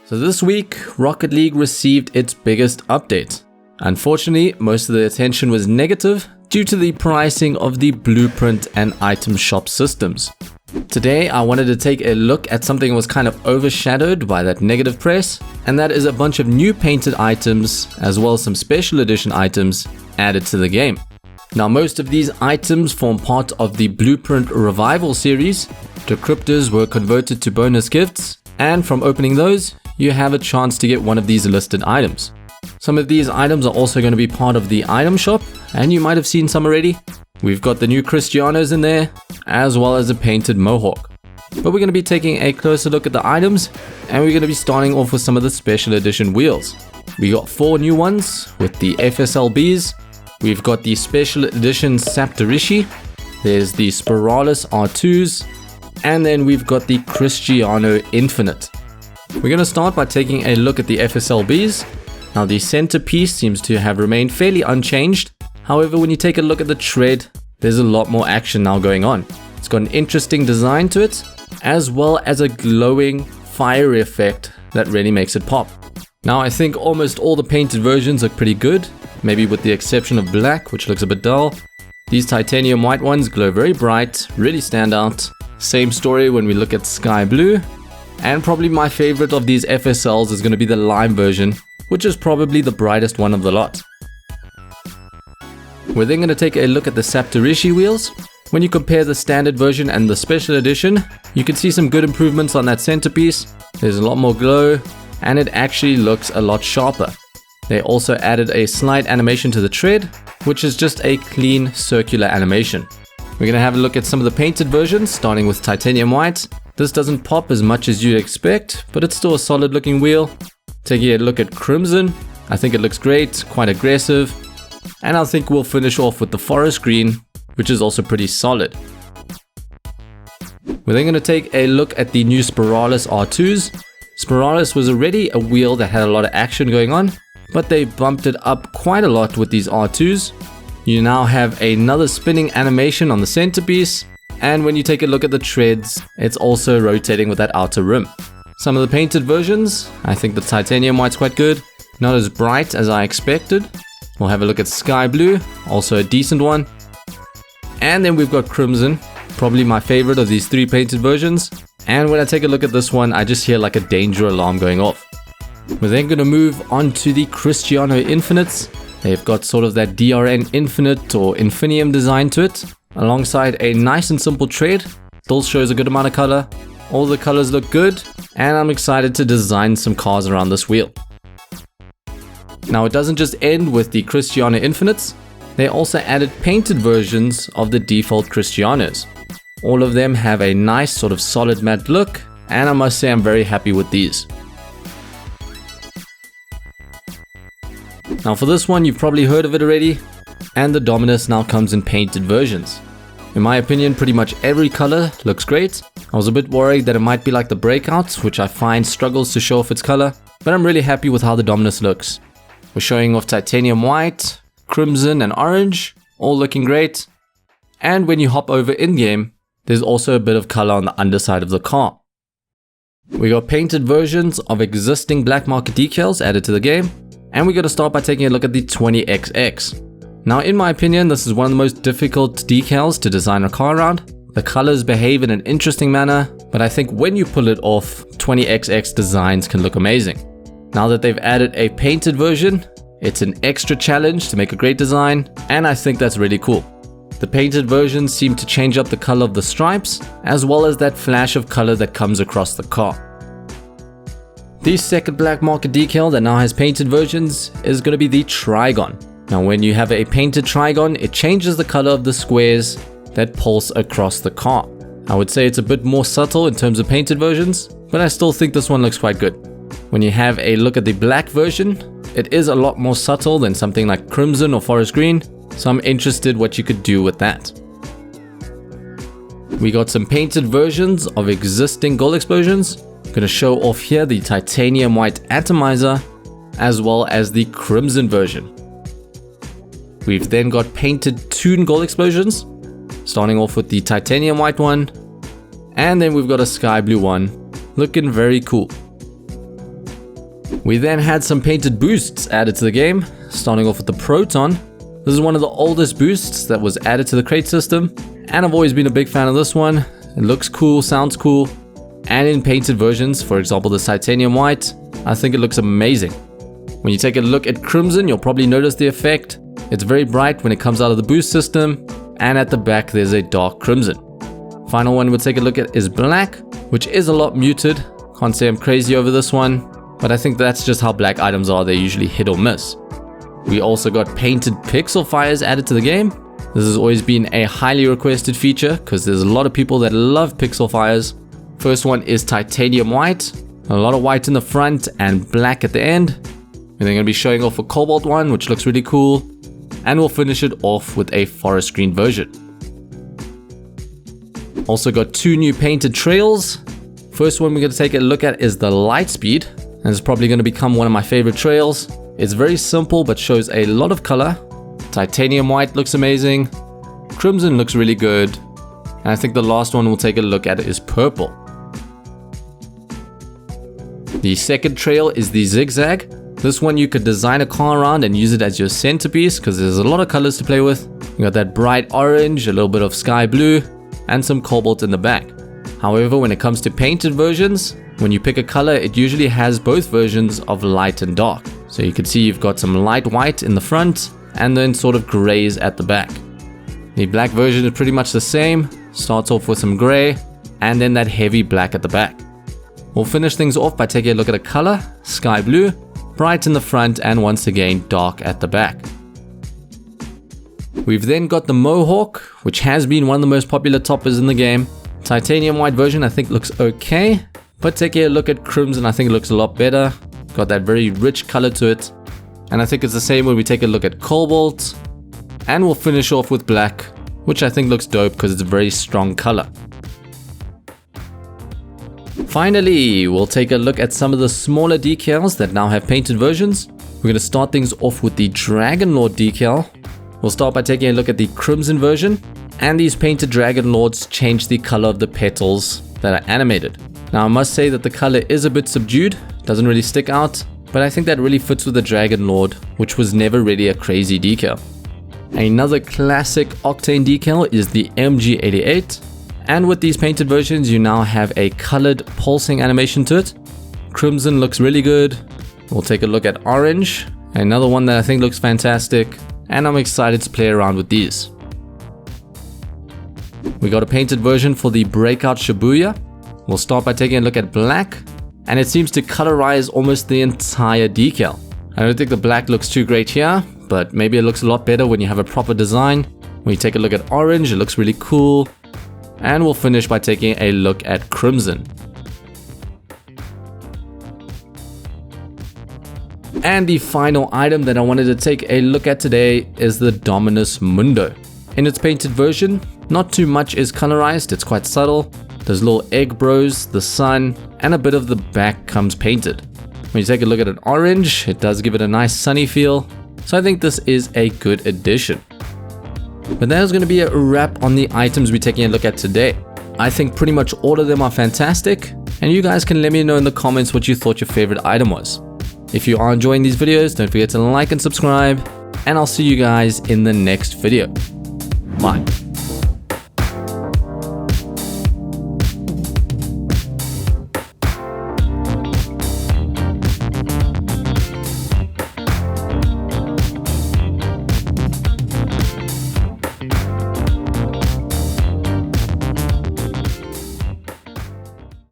So this week, Rocket League received its biggest update. Unfortunately, most of the attention was negative due to the pricing of the blueprint and item shop systems. Today, I wanted to take a look at something that was kind of overshadowed by that negative press, and that is a bunch of new painted items as well as some special edition items added to the game. Now, most of these items form part of the Blueprint Revival series. Decryptors were converted to bonus gifts, and from opening those, you have a chance to get one of these listed items. Some of these items are also going to be part of the item shop, and you might have seen some already. We've got the new Christianos in there, as well as a painted Mohawk. But we're going to be taking a closer look at the items, and we're going to be starting off with some of the special edition wheels. We got 4 new ones with the FSLBs. We've got the special edition Scepter Iso. There's the Spiralis R2s, and then we've got the Christiano Infinite. We're going to start by taking a look at the FSLBs. Now, the centerpiece seems to have remained fairly unchanged. However, when you take a look at the tread, there's a lot more action now going on. It's got an interesting design to it, as well as a glowing fire effect that really makes it pop. Now, I think almost all the painted versions look pretty good, maybe with the exception of black, which looks a bit dull. These titanium white ones glow very bright, really stand out. Same story when we look at sky blue. And probably my favorite of these FSLs is going to be the lime version, which is probably the brightest one of the lot. We're then going to take a look at the Scepter Iso wheels. When you compare the standard version and the special edition, you can see some good improvements on that centerpiece. There's a lot more glow, and it actually looks a lot sharper. They also added a slide animation to the tread, which is just a clean circular animation. We're going to have a look at some of the painted versions, starting with titanium white. This doesn't pop as much as you'd expect, but it's still a solid looking wheel. Taking a look at crimson, I think it looks great, quite aggressive. And I think we'll finish off with the forest green, which is also pretty solid. We're then going to take a look at the new Spiralis R2s. Spiralis was already a wheel that had a lot of action going on, but they bumped it up quite a lot with these R2s. You now have another spinning animation on the centerpiece, and when you take a look at the treads, it's also rotating with that outer rim. Some of the painted versions, I think the titanium white's quite good, not as bright as I expected. We'll have a look at sky blue, also a decent one. And then we've got crimson, probably my favorite of these 3 painted versions. And when I take a look at this one, I just hear like a danger alarm going off. We're then going to move on to the Christiano Infinites. They've got sort of that DRN Infinite or Infinium design to it, alongside a nice and simple tread. Still shows a good amount of color. All the colors look good, and I'm excited to design some cars around this wheel. Now, it doesn't just end with the Christiano Infinites. They also added painted versions of the default Christianos. All of them have a nice sort of solid matte look, and I must say I'm very happy with these. Now, for this one, you've probably heard of it already, and the Dominus now comes in painted versions. In my opinion, pretty much every color looks great. I was a bit worried that it might be like the Breakouts, which I find struggles to show off its color, but I'm really happy with how the Dominus looks. We're showing off titanium white, crimson and orange, all looking great. And when you hop over in-game, there's also a bit of color on the underside of the car. We got painted versions of existing black market decals added to the game, and we're going to start by taking a look at the 20XX. Now, in my opinion, this is one of the most difficult decals to design a car around. The colors behave in an interesting manner, but I think when you pull it off, 20XX designs can look amazing. Now that they've added a painted version, it's an extra challenge to make a great design, and I think that's really cool. The painted versions seem to change up the color of the stripes, as well as that flash of color that comes across the car. The second black market decal that now has painted versions is going to be the Trigon. Now, when you have a painted Trigon, it changes the color of the squares that pulse across the car. I would say it's a bit more subtle in terms of painted versions, but I still think this one looks quite good. When you have a look at the black version, it is a lot more subtle than something like crimson or forest green, so I'm interested what you could do with that. We got some painted versions of existing gold explosions. I'm going to show off here the titanium white atomizer, as well as the crimson version. We've then got painted toon gold explosions, starting off with the titanium white one, and then we've got a sky blue one, looking very cool. We then had some painted boosts added to the game, starting off with the Proton. This is one of the oldest boosts that was added to the crate system, and I've always been a big fan of this one. It looks cool, sounds cool, and in painted versions, for example the Titanium White, I think it looks amazing. When you take a look at Crimson, you'll probably notice the effect. It's very bright when it comes out of the boost system, and at the back there's a dark crimson. Final one we'll take a look at is Black, which is a lot muted. Can't say I'm crazy over this one, but I think that's just how black items are, they usually hit or miss. We also got painted pixel fires added to the game. This has always been a highly requested feature because there's a lot of people that love pixel fires. First one is Titanium White, a lot of white in the front and black at the end. We're then going to be showing off a Cobalt one, which looks really cool, and we'll finish it off with a forest green version. Also got two new painted trails. First one we're going to take a look at is the Lightspeed, and it's probably going to become one of my favorite trails. It's very simple but shows a lot of color. Titanium White looks amazing, Crimson looks really good, and I think the last one we'll take a look at is Purple. The second trail is the Zig Zag. This one you could design a car around and use it as your centerpiece because there's a lot of colors to play with. You got that bright orange, a little bit of sky blue, and some cobalt in the back. However, when it comes to painted versions, when you pick a color, it usually has both versions of light and dark. So you can see you've got some light white in the front and then sort of grays at the back. The black version is pretty much the same, starts off with some gray and then that heavy black at the back. We'll finish things off by taking a look at a color, sky blue, bright in the front and once again dark at the back. We've then got the Mohawk, which has been one of the most popular toppers in the game. Titanium White version I think looks okay, but taking a look at Crimson I think it looks a lot better. Got that very rich color to it. And I think it's the same when we take a look at Cobalt. And we'll finish off with Black, which I think looks dope because it's a very strong color. Finally, we'll take a look at some of the smaller decals that now have painted versions. We're going to start things off with the Dragon Lord decal. We'll start by taking a look at the Crimson version. And these painted Dragon Lords change the color of the petals that are animated. Now I must say that the color is a bit subdued, doesn't really stick out, but I think that really fits with the Dragon Lord, which was never really a crazy decal. Another classic Octane decal is the MG88, and with these painted versions you now have a colored pulsing animation to it. Crimson looks really good. We'll take a look at Orange, another one that I think looks fantastic, and I'm excited to play around with these. We got a painted version for the Breakout Shibuya. We'll start by taking a look at Black, and it seems to colorize almost the entire decal. I don't think the black looks too great here, but maybe it looks a lot better when you have a proper design. When you take a look at Orange, it looks really cool. And we'll finish by taking a look at Crimson. And the final item that I wanted to take a look at today is the Dominus Mundo. In its painted version, not too much is colorized, it's quite subtle. There's little egg bros, the sun, and a bit of the back comes painted. When you take a look at an Orange, it does give it a nice sunny feel. So I think this is a good addition. But that is going to be a wrap on the items we're taking a look at today. I think pretty much all of them are fantastic, and you guys can let me know in the comments what you thought your favorite item was. If you are enjoying these videos, don't forget to like and subscribe, and I'll see you guys in the next video. Bye.